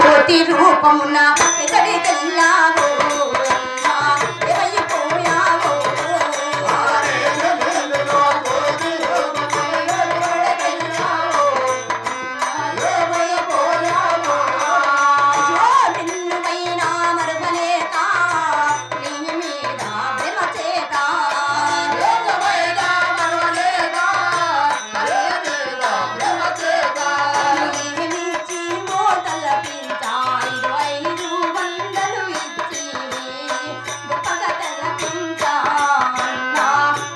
జ్యోతి రూపమున ఎక్కడికెళ్ళావో ఏమైపోయావో నిన్నువైనా మరువలేక నీ మీద ప్రేమ చేత నీమిచ్చి మోతల పించా 500 ఇచ్చి గొప్పగా తలపించా అన్నా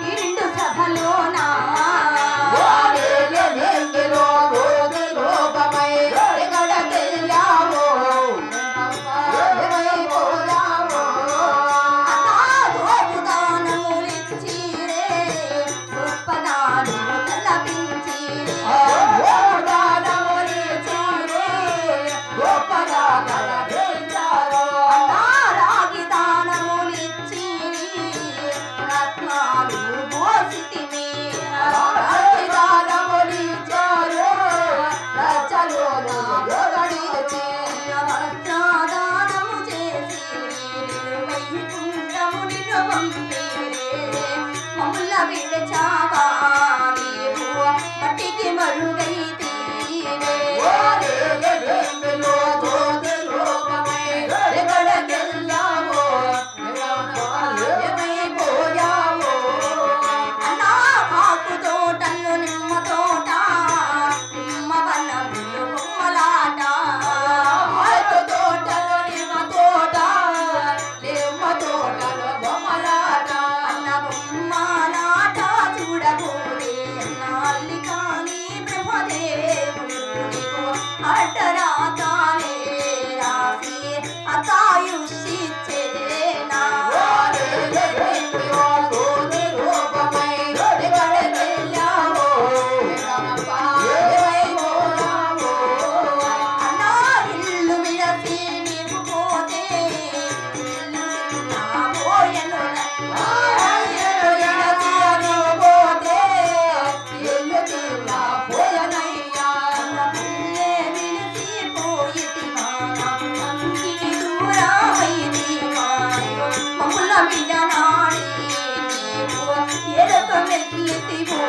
ఈ నిండు సభలోనా విడచావా నీవు మట్టికి మరుగైతే అన్నా ఆకు తోటల్లో నిమ్మ తోట నిమ్మ వనములు బొమ్మలాట ఆకు తోటలో నిమ్మ తోట నిమ్మ తోటలో బొమ్మలాట అన్న బొమ్మలాట చూడబోలే అల్లి కానీ బ్రహ్మదేవుడు నీకు అడ్డరాగాలే రాసి అతాయుషిచ్చేనా అన్నా ఇల్లు విడసి నీవు పోతే ఇల్లు తిన్నాబోయను మమ్ముల మీద నాడి నీవు ఎరక మెట్లితివో